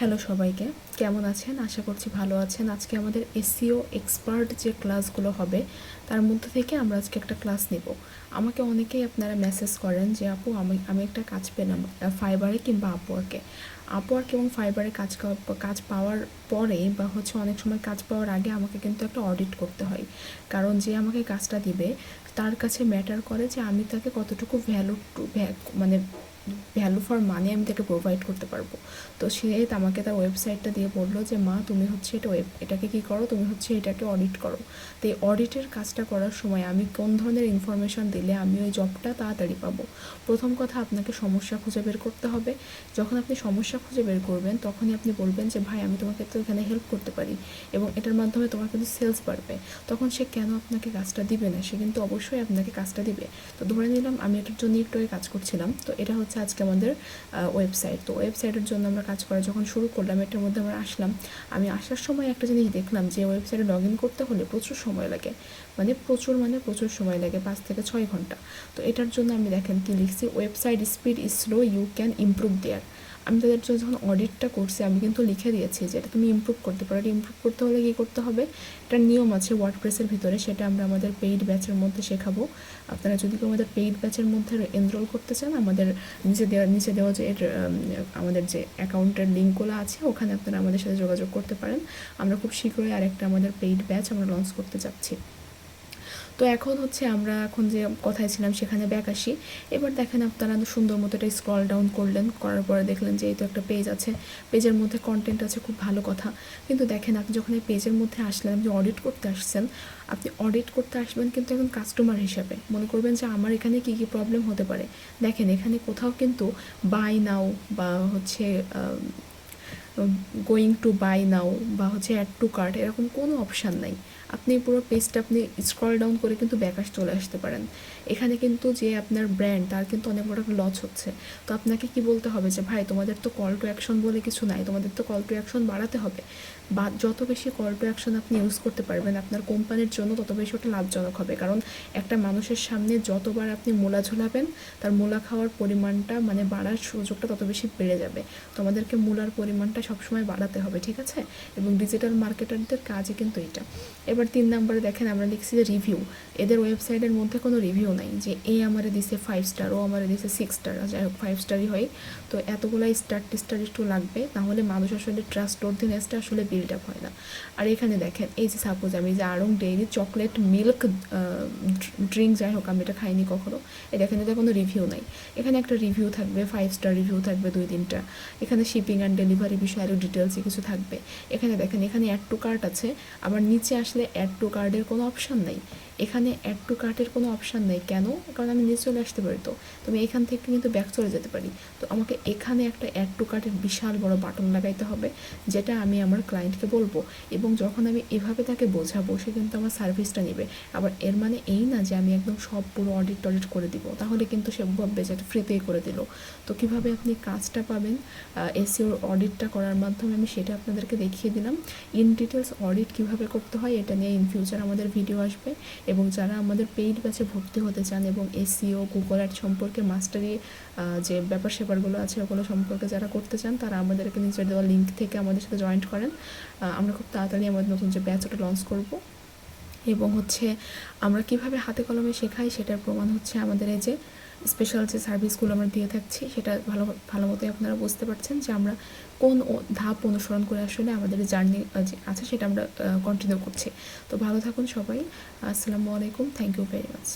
Hello সবাইকে, কেমন আছেন? আশা করছি ভালো আছেন। আজকে আমাদের এসইও এক্সপার্ট যে ক্লাসগুলো হবে তার মধ্যে থেকে আমরা আজকে একটা ক্লাস নেব। আমাকে অনেকেই আপনারা মেসেজ করেন যে আপু আমি একটা কাজ পেলাম ফাইবারে কিংবা আপওয়ার্ক এবং ফাইবারে কাজ পাওয়ার পরে বা অনেক সময় কাজ পাওয়ার আগে আমাকে কিন্তু একটা অডিট করতে হয়, কারণ যে আমাকে কাজটা দিবে তার কাছে ম্যাটার করে যে আমি তাকে কতটুকু মানে ভ্যালু ফর মানি আমি তাকে প্রোভাইড করতে পারবো। তো সে আমাকে তার ওয়েবসাইটটা দিয়ে বললো যে মা তুমি এটাকে কী করো, তুমি এটাকে অডিট করো। তো এই অডিটের কাজটা করার সময় আমি কোন ধরনের ইনফরমেশান দিলে আমি ওই জবটা তাড়াতাড়ি পাবো। প্রথম কথা, আপনাকে সমস্যা খুঁজে বের করতে হবে। যখন আপনি সমস্যা খুঁজে বের করবেন তখনই আপনি বলবেন যে ভাই আমি তোমাকে তো এখানে হেল্প করতে পারি এবং এটার মাধ্যমে তোমার কিন্তু সেলস বাড়বে। তখন সে কেন আপনাকে কাজটা দিবে না? সে কিন্তু অবশ্যই আপনাকে কাজটা দিবে। তো ধরে নিলাম আমি এটার জন্য একটু কাজ করছিলাম, তো এটা হচ্ছে আজকে আমাদের ওয়েবসাইট। তো ওয়েবসাইটের জন্য আমরা কাজ করা যখন শুরু করলাম, এটার মধ্যে আমরা আসলাম। আমি আসার সময় একটা জিনিস দেখলাম যে ওয়েবসাইটে লগ ইন করতে হলে প্রচুর সময় লাগে, প্রচুর সময় লাগে, 5 থেকে 6 ঘন্টা। তো এটার জন্য আমি দেখেন কি লিখছি, website speed is slow, you can improve there. আমি তাদের জন্য যখন অডিটটা করছি আমি কিন্তু লিখে দিয়েছি যে এটা তুমি ইমপ্রুভ করতে পারো। এটা ইমপ্রুভ করতে হলে কী করতে হবে, এটার নিয়ম আছে ওয়ার্ডপ্রেসের ভিতরে, সেটা আমরা আমাদের পেইড ব্যাচের মধ্যে শেখাবো। আপনারা যদি কেউ আমাদের পেইড ব্যাচের মধ্যে এনরোল করতে চান, আমাদের নিচে দেওয়া যে আমাদের যে অ্যাকাউন্টের লিঙ্কগুলো আছে ওখানে আপনারা আমাদের সাথে যোগাযোগ করতে পারেন। আমরা খুব শীঘ্রই আরেকটা আমাদের পেইড ব্যাচ আমরা লঞ্চ করতে যাচ্ছি। তো আমরা এখন যে কথায় ছিলাম সেখানে ব্যাক আসি। এবার দেখেন আপনারা সুন্দর মতো এটা স্ক্রল ডাউন করার পরে দেখলেন যে এই তো একটা পেজ আছে, পেজের মধ্যে কন্টেন্ট আছে, খুব ভালো কথা। কিন্তু দেখেন আপনি যখন এই পেজের মধ্যে আসলেন, আপনি অডিট করতে আসছেন, আপনি অডিট করতে আসবেন কিন্তু এখন কাস্টমার হিসাবে। মনে করবেন যে আমার এখানে কী কী প্রবলেম হতে পারে। দেখেন এখানে কোথাও কিন্তু বাই নাও বা গোয়িং টু বাই নাও বা অ্যাড টু কার্ট এরকম কোনো অপশান নাই। আপনি পুরো পেজটা আপনি স্ক্রল ডাউন করে কিন্তু ব্যাকাশ চলে আসতে পারেন। এখানে কিন্তু যে আপনার ব্র্যান্ড তার কিন্তু অনেক বড় একটা লস হচ্ছে। তো আপনাকে কি বলতে হবে যে ভাই তোমাদের তো কল টু অ্যাকশন বলে কিছু নাই, তোমাদের তো কল টু অ্যাকশন বাড়াতে হবে। বা যত বেশি কল টু অ্যাকশন আপনি ইউজ করতে পারবেন আপনার কোম্পানির জন্য তত বেশি ওটা লাভজনক হবে। কারণ একটা মানুষের সামনে যতবার আপনি মূলা ঝোলাবেন তার মূলা খাওয়ার পরিমাণটা বাড়ার সুযোগটা তত বেশি বেড়ে যাবে। তো আমাদেরকে মূলার পরিমাণটা সবসময় বাড়াতে হবে, ঠিক আছে? এবং ডিজিটাল মার্কেটারদের কাজই কিন্তু এটা। এবার 3 নম্বরে দেখেন আমরা লিখছি যে রিভিউ। এদের ওয়েবসাইটের মধ্যে কোনো রিভিউ নাই যে আমারে দিছে 5 স্টার, ও আমারে দিছে 6 স্টার, যাই হোক 5 স্টারই হয়। তো এতগুলাই স্টার একটু লাগবে, তাহলে মানুষ আসলে ট্রাস্টওয়ার্দিনেসটা আসলে বিল্ড আপ হয় না। আর এখানে দেখেন এই যে সাপোজ আমি যে আড়ং ডেইরি চকলেট মিল্ক ড্রিঙ্ক, যাই হোক আমি এটা খাইনি কখনো, দেখেন এটা কোনো রিভিউ নাই। এখানে একটা রিভিউ থাকবে, 5 স্টার রিভিউ থাকবে 2-3টা। এখানে শিপিং অ্যান্ড ডেলিভারি বিষয়ে আরও ডিটেলসে কিছু থাকবে। এখানে দেখেন এখানে অ্যাড টু কার্ট আছে, আবার নিচে আসলে অ্যাড টু কার্টের কোনো অপশান নেই। এখানে অ্যাড টু কার্টের কোনো অপশান নেই কেন? কারণ আমি নিচে চলে আসতে পারি, তো আমি এখান থেকে কিন্তু ব্যাক চলে যেতে পারি। তো আমাকে এখানে একটা অ্যাড টু কার্টের বিশাল বড় বাটন লাগাইতে হবে, যেটা আমি আমার ক্লায়েন্টকে বলবো। এবং যখন আমি এভাবে তাকে বোঝাবো সে কিন্তু আমার সার্ভিসটা নেবে। আবার এর মানে এই না যে আমি একদম সব পুরো অডিট করে দিব, তাহলে কিন্তু সে ভাববে যে ফ্রিতেই করে দিল। তো কীভাবে আপনি কাজটা পাবেন এসইওর অডিটটা করার মাধ্যমে আমি সেটা আপনাদেরকে দেখিয়ে দিলাম। ইন ডিটেলস অডিট কীভাবে করতে হয় এটা নিয়ে ইন ফিউচার আমাদের ভিডিও আসবে। এবং যারা আমাদের পেইড ব্যাচে ভর্তি হতে চান এবং এসইও গুগল অ্যাড সম্পর্কে মাস্টারি যে ব্যাপার স্যাপারগুলো আছে ওগুলো সম্পর্কে যারা করতে চান, তারা আমাদেরকে নিচে দেওয়া লিঙ্ক থেকে আমাদের সাথে জয়েন্ট করেন। আমরা খুব তাড়াতাড়ি আমাদের নতুন যে ব্যাচ ওটা লঞ্চ করব। এবং আমরা কিভাবে হাতে কলমে শেখাই সেটার প্রমাণ আমাদের এই যে স্পেশাল যে সার্ভিসগুলো আমরা দিয়ে থাকছি, সেটা ভালো মতোই আপনারা বুঝতে পারছেন যে আমরা কোন ধাপ অনুসরণ করে আসলে আমাদের জার্নি যে আছে সেটা আমরা কন্টিনিউ করছি। তো ভালো থাকুন সবাই। আসসালামু আলাইকুম, থ্যাংক ইউ ভেরি মাচ।